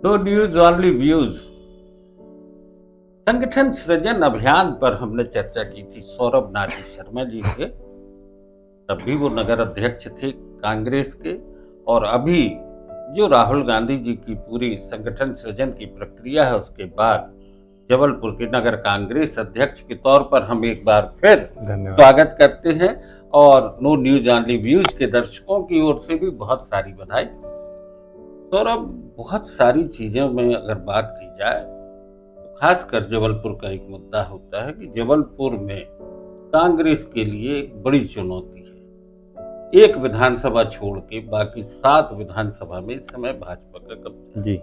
तो news only views संगठन सृजन अभियान पर हमने चर्चा की थी सौरभ नारायण शर्मा जी से। तब भी वो नगर अध्यक्ष थे कांग्रेस के, और अभी जो राहुल गांधी जी की पूरी संगठन सृजन की प्रक्रिया है उसके बाद जबलपुर के नगर कांग्रेस अध्यक्ष के तौर पर हम एक बार फिर स्वागत करते हैं। और नो न्यूज ओनली व्यूज के दर्शकों की ओर से भी बहुत सारी बधाई। सौरभ, बहुत सारी चीजों में अगर बात की जाए तो खासकर जबलपुर का एक मुद्दा होता है कि जबलपुर में कांग्रेस के लिए एक बड़ी चुनौती है। एक विधानसभा छोड़ के बाकी 7 विधानसभा में इस समय भाजपा का कब्जा जी।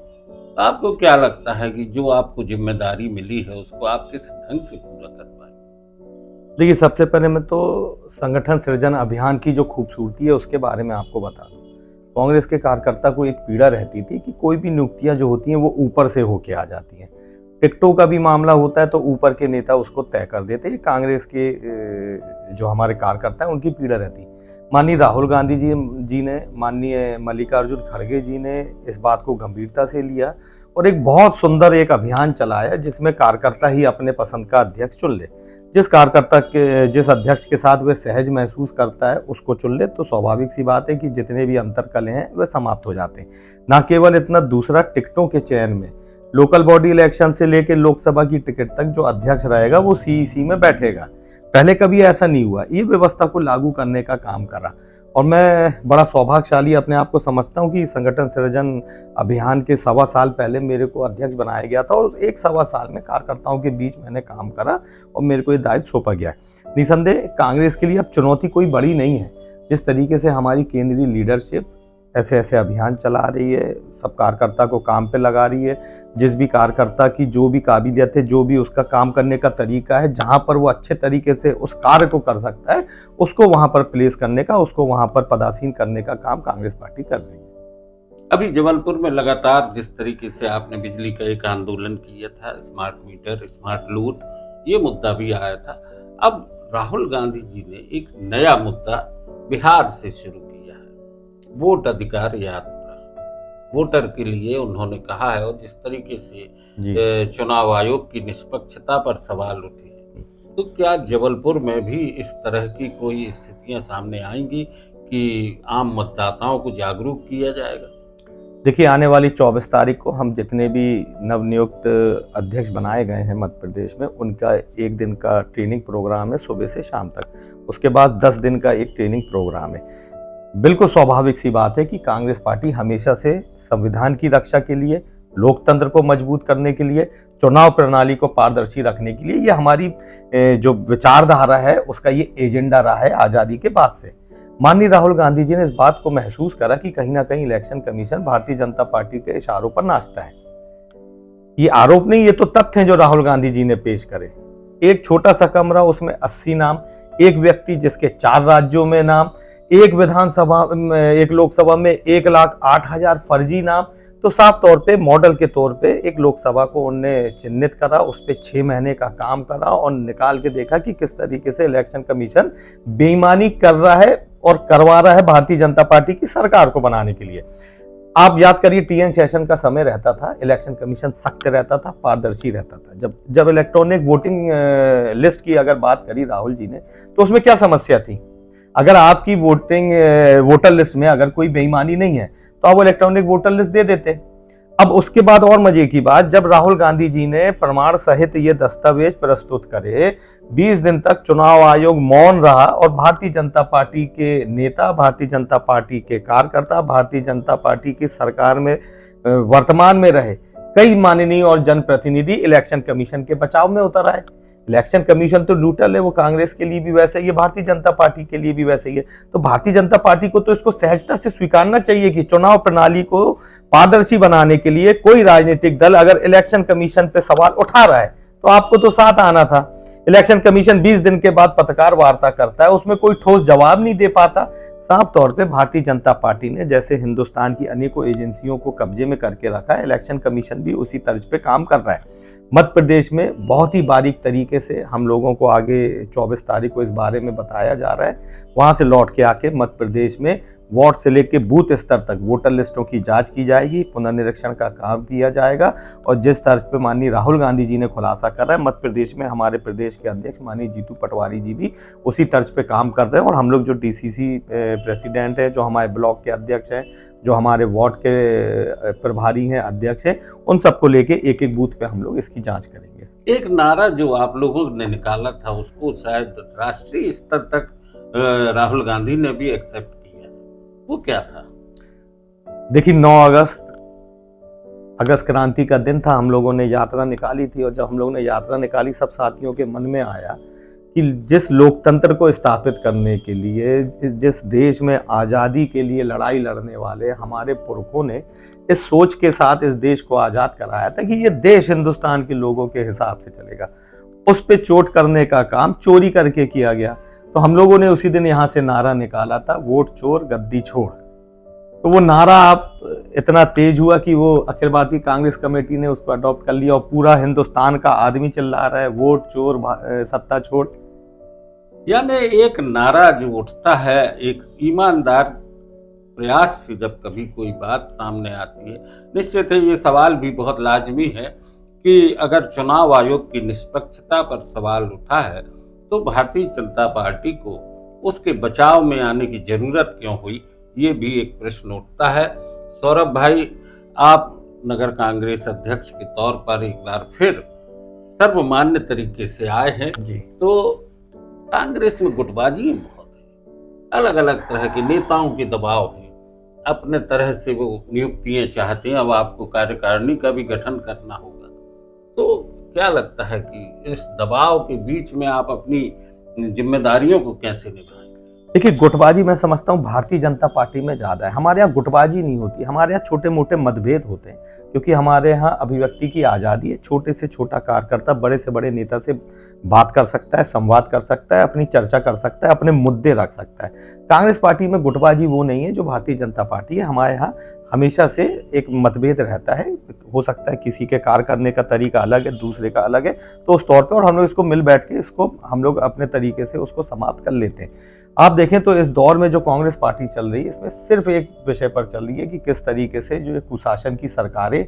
आपको क्या लगता है कि जो आपको जिम्मेदारी मिली है उसको आप किस ढंग से पूरा कर पाएंगे? देखिए, सबसे पहले मैं तो संगठन सृजन अभियान की जो खूबसूरती है उसके बारे में आपको बता दूं। कांग्रेस के कार्यकर्ता को एक पीड़ा रहती थी कि कोई भी नियुक्तियां जो होती हैं वो ऊपर से होके आ जाती हैं। टिकटों का भी मामला होता है तो ऊपर के नेता उसको तय कर देते हैं। कांग्रेस के जो हमारे कार्यकर्ता हैं उनकी पीड़ा रहती है। माननीय राहुल गांधी जी ने, माननीय मल्लिकार्जुन खड़गे जी ने इस बात को गंभीरता से लिया और एक बहुत सुंदर एक अभियान चलाया जिसमें कार्यकर्ता ही अपने पसंद का अध्यक्ष चुन ले। जिस अध्यक्ष के साथ वह सहज महसूस करता है उसको चुन ले, तो स्वाभाविक सी बात है कि जितने भी अंतरकलह हैं वह समाप्त हो जाते हैं। ना केवल इतना, दूसरा टिकटों के चयन में लोकल बॉडी इलेक्शन से लेकर लोकसभा की टिकट तक जो अध्यक्ष रहेगा वो सीईसी में बैठेगा। पहले कभी ऐसा नहीं हुआ। ये व्यवस्था को लागू करने का काम करा और मैं बड़ा सौभाग्यशाली अपने आप को समझता हूँ कि संगठन सृजन अभियान के 1.25 साल पहले मेरे को अध्यक्ष बनाया गया था और 1.25 साल में कार्यकर्ताओं के बीच मैंने काम करा और मेरे को ये दायित्व सौंपा गया। निसंदेह कांग्रेस के लिए अब चुनौती कोई बड़ी नहीं है। जिस तरीके से हमारी केंद्रीय लीडरशिप ऐसे अभियान चला रही है, सब कार्यकर्ता को काम पे लगा रही है, जिस भी कार्यकर्ता की जो भी काबिलियत है, जो भी उसका काम करने का तरीका है, जहां पर वो अच्छे तरीके से उस कार्य को कर सकता है उसको वहां पर प्लेस करने का, उसको वहां पर पदासीन करने का काम कांग्रेस पार्टी कर रही है। अभी जबलपुर में लगातार जिस तरीके से आपने बिजली का एक आंदोलन किया था, स्मार्ट मीटर, स्मार्ट लूट, ये मुद्दा भी आया था। अब राहुल गांधी जी ने एक नया मुद्दा बिहार से शुरू किया है, वोट अधिकार यात्रा। वोटर के लिए उन्होंने कहा है, और जिस तरीके से चुनाव आयोग की निष्पक्षता पर सवाल उठे हैं, तो क्या जबलपुर में भी इस तरह की कोई स्थितियां सामने आएंगी कि आम मतदाताओं को जागरूक किया जाएगा? देखिए, आने वाली 24 तारीख को हम जितने भी नवनियुक्त अध्यक्ष बनाए गए हैं मध्य प्रदेश में, उनका 1 दिन का ट्रेनिंग प्रोग्राम है सुबह से शाम तक। उसके बाद 10 दिन का एक ट्रेनिंग प्रोग्राम है। बिल्कुल स्वाभाविक सी बात है कि कांग्रेस पार्टी हमेशा से संविधान की रक्षा के लिए, लोकतंत्र को मजबूत करने के लिए, चुनाव प्रणाली को पारदर्शी रखने के लिए, ये हमारी जो विचारधारा है उसका ये एजेंडा रहा है आज़ादी के बाद से। माननीय राहुल गांधी जी ने इस बात को महसूस करा कि कहीं ना कहीं election commission Bharatiya Janata party के इशारों पर नाचता है। ये आरोप नहीं, ये तो तथ्य हैं जो राहुल गांधी जी ने पेश करे। एक छोटा सा कमरा, उसमें 80 नाम, एक व्यक्ति जिसके 4 राज्यों में नाम, एक विधानसभा में, एक लोकसभा में 1,08,000 फर्जी नाम। तो साफ तौर पे मॉडल के तौर पे एक लोकसभा को उन्होंने चिन्हित करा, उस पर 6 महीने का काम करा और निकाल के देखा कि किस तरीके से इलेक्शन कमीशन बेईमानी कर रहा है और करवा रहा है भारतीय जनता पार्टी की सरकार को बनाने के लिए। आप याद करिए, टीएन सेशन का समय रहता था, इलेक्शन कमीशन सख्त रहता था, पारदर्शी रहता था। जब इलेक्ट्रॉनिक वोटिंग लिस्ट की अगर बात करी राहुल जी ने, तो उसमें क्या समस्या थी? अगर आपकी वोटर लिस्ट में अगर कोई बेईमानी नहीं है तो आप इलेक्ट्रॉनिक वोटर लिस्ट दे देते। अब उसके बाद और मजे की बात, जब राहुल गांधी जी ने प्रमाण सहित ये दस्तावेज प्रस्तुत करे, 20 दिन तक चुनाव आयोग मौन रहा और भारतीय जनता पार्टी के नेता, भारतीय जनता पार्टी के कार्यकर्ता, भारतीय जनता पार्टी की सरकार में वर्तमान में रहे कई माननीय और जनप्रतिनिधि इलेक्शन कमीशन के बचाव में उतर आए। इलेक्शन कमीशन तो न्यूट्रल है, वो कांग्रेस के लिए भी वैसे ही है, भारतीय जनता पार्टी के लिए भी वैसे ही है। तो भारतीय जनता पार्टी को तो इसको सहजता से स्वीकारना चाहिए कि चुनाव प्रणाली को पारदर्शी बनाने के लिए कोई राजनीतिक दल अगर इलेक्शन कमीशन पे सवाल उठा रहा है तो आपको तो साथ आना था। इलेक्शन कमीशन 20 दिन के बाद पत्रकार वार्ता करता है, उसमें कोई ठोस जवाब नहीं दे पाता। साफ तौर पे भारतीय जनता पार्टी ने जैसे हिंदुस्तान की अनेकों एजेंसियों को कब्जे में करके रखा है, इलेक्शन कमीशन भी उसी तर्ज पे काम कर रहा है। मध्य प्रदेश में बहुत ही बारीक तरीके से हम लोगों को आगे 24 तारीख को इस बारे में बताया जा रहा है। वहां से लौट के आके मध्य प्रदेश में वार्ड से लेकर बूथ स्तर तक वोटर लिस्टों की जांच की जाएगी, पुनर्निरीक्षण का काम किया जाएगा। और जिस तर्ज पे माननीय राहुल गांधी जी ने खुलासा करा है, मध्य प्रदेश में हमारे प्रदेश के अध्यक्ष माननीय जीतू पटवारी जी भी उसी तर्ज पे काम कर रहे हैं। और हम लोग जो डीसीसी प्रेसिडेंट है, जो हमारे ब्लॉक के अध्यक्ष हैं, जो हमारे वार्ड के प्रभारी हैं, अध्यक्ष हैं, उन सबको लेके एक एक बूथ पे हम लोग इसकी जांच करेंगे। एक नारा जो आप लोगों ने निकाला था उसको शायद राष्ट्रीय स्तर तक राहुल गांधी ने भी एक्सेप्ट किया, वो क्या था? देखिए, 9 अगस्त क्रांति का दिन था, हम लोगों ने यात्रा निकाली थी। और जब हम लोगों ने यात्रा निकाली, सब साथियों के मन में आया कि जिस लोकतंत्र को स्थापित करने के लिए, जिस देश में आज़ादी के लिए लड़ाई लड़ने वाले हमारे पुरखों ने इस सोच के साथ इस देश को आज़ाद कराया था कि ये देश हिंदुस्तान के लोगों के हिसाब से चलेगा, उस पे चोट करने का काम चोरी करके किया गया। तो हम लोगों ने उसी दिन यहाँ से नारा निकाला था, वोट चोर गद्दी छोड़। तो वो नारा आप इतना तेज हुआ कि वो अखिल भारतीय कांग्रेस कमेटी ने उसको अडॉप्ट कर लिया और पूरा हिंदुस्तान का आदमी चिल्ला रहा है, वोट चोर सत्ता छोड़। यानी एक नारा जो उठता है, एक ईमानदार प्रयास से जब कभी कोई बात सामने आती है, निश्चित है ये सवाल भी बहुत लाजमी है कि अगर चुनाव आयोग की निष्पक्षता पर सवाल उठा है तो भारतीय जनता पार्टी को उसके बचाव में आने की जरूरत क्यों हुई, ये भी एक प्रश्न उठता है। सौरभ भाई, आप नगर कांग्रेस अध्यक्ष के तौर पर एक बार फिर सर्वमान्य तरीके से आए हैं जी। तो कांग्रेस में गुटबाजी बहुत है, अलग अलग तरह के नेताओं के दबाव है, अपने तरह से वो नियुक्तियां चाहते हैं। अब आपको कार्यकारिणी का भी गठन करना होगा, तो क्या लगता है कि इस दबाव के बीच में आप अपनी जिम्मेदारियों को कैसे निभाएं? देखिए, गुटबाजी मैं समझता हूँ भारतीय जनता पार्टी में ज्यादा है। हमारे यहाँ गुटबाजी नहीं होती, हमारे यहाँ छोटे मोटे मतभेद होते हैं, क्योंकि हमारे यहाँ अभिव्यक्ति की आज़ादी है। छोटे से छोटा कार्यकर्ता बड़े से बड़े नेता से बात कर सकता है, संवाद कर सकता है, अपनी चर्चा कर सकता है, अपने मुद्दे रख सकता है। कांग्रेस पार्टी में गुटबाजी वो नहीं है जो भारतीय जनता पार्टी है। हमारे यहाँ हमेशा से एक मतभेद रहता है, हो सकता है किसी के कार्य करने का तरीका अलग है, दूसरे का अलग है, तो उस तौर पे और हम लोग इसको मिल बैठ के इसको हम लोग अपने तरीके से उसको समाप्त कर लेते हैं। आप देखें तो इस दौर में जो कांग्रेस पार्टी चल रही है, इसमें सिर्फ एक विषय पर चल रही है कि किस तरीके से जो कुशासन की सरकारें,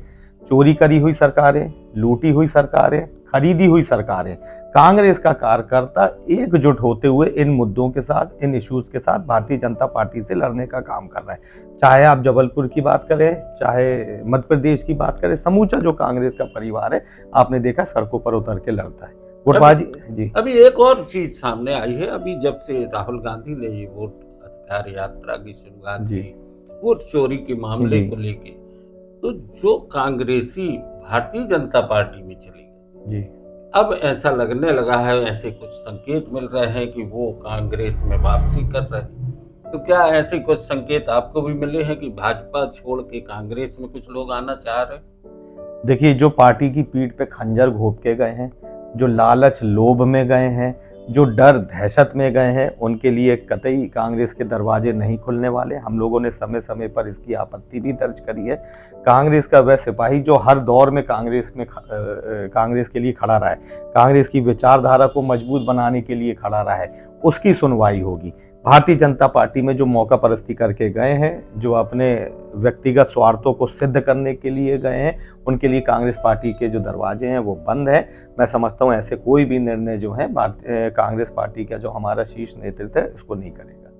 चोरी करी हुई सरकारें, लूटी हुई सरकारें, खरीदी हुई सरकारें, कांग्रेस का कार्यकर्ता एकजुट होते हुए इन मुद्दों के साथ, इन इश्यूज के साथ भारतीय जनता पार्टी से लड़ने का काम कर रहा है। चाहे आप जबलपुर की बात करें, चाहे मध्य प्रदेश की बात करें, समूचा जो कांग्रेस का परिवार है, आपने देखा सड़कों पर उतर के लड़ता है। गुटबाजी जी। अभी एक और चीज सामने आई है, अभी जब से राहुल गांधी ने ये वोट अधिकार यात्रा की शुरुआत की, वोट चोरी के मामले को लेके, तो जो कांग्रेसी भारतीय जनता पार्टी में चली गई जी, अब ऐसा लगने लगा है, ऐसे कुछ संकेत मिल रहे हैं कि वो कांग्रेस में वापसी कर रहे हैं। तो क्या ऐसे कुछ संकेत आपको भी मिले हैं कि भाजपा छोड़ के कांग्रेस में कुछ लोग आना चाह रहे हैं? देखिए, जो पार्टी की पीठ पे खंजर घोंप के गए हैं, जो लालच लोभ में गए हैं, जो डर दहशत में गए हैं, उनके लिए कतई कांग्रेस के दरवाजे नहीं खुलने वाले। हम लोगों ने समय समय पर इसकी आपत्ति भी दर्ज करी है। कांग्रेस का वह सिपाही जो हर दौर में कांग्रेस के लिए खड़ा रहा है, कांग्रेस की विचारधारा को मजबूत बनाने के लिए खड़ा रहा है, उसकी सुनवाई होगी। भारतीय जनता पार्टी में जो मौका परस्ती करके गए हैं, जो अपने व्यक्तिगत स्वार्थों को सिद्ध करने के लिए गए हैं, उनके लिए कांग्रेस पार्टी के जो दरवाजे हैं वो बंद हैं। मैं समझता हूं ऐसे कोई भी निर्णय जो है कांग्रेस पार्टी का जो हमारा शीर्ष नेतृत्व है इसको नहीं करेगा।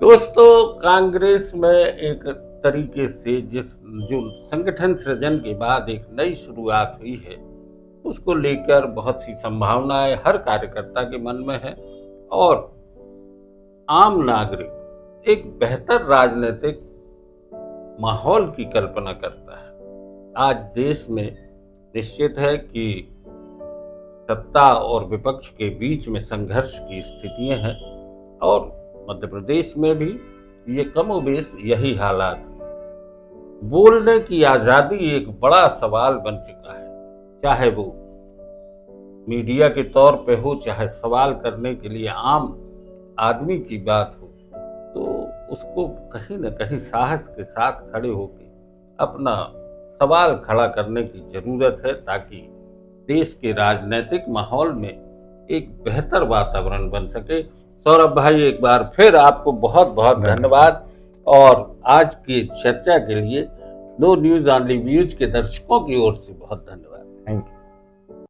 दोस्तों, कांग्रेस में एक तरीके से जो संगठन सृजन के बाद एक नई शुरुआत हुई है, उसको लेकर बहुत सी संभावनाएं हर कार्यकर्ता के मन में है और आम नागरिक एक बेहतर राजनीतिक माहौल की कल्पना करता है। आज देश में निश्चित है कि सत्ता और विपक्ष के बीच में संघर्ष की स्थितियां हैं और मध्य प्रदेश में भी ये कमोबेश यही हालात है। बोलने की आजादी एक बड़ा सवाल बन चुका है, चाहे वो मीडिया के तौर पे हो, चाहे सवाल करने के लिए आम आदमी की बात हो, तो उसको कहीं न कहीं साहस के साथ खड़े होकर अपना सवाल खड़ा करने की जरूरत है, ताकि देश के राजनीतिक माहौल में एक बेहतर वातावरण बन सके। सौरभ भाई, एक बार फिर आपको बहुत बहुत धन्यवाद। और आज की चर्चा के लिए नो न्यूज ऑनली व्यूज के दर्शकों की ओर से बहुत धन्यवाद। Thank you.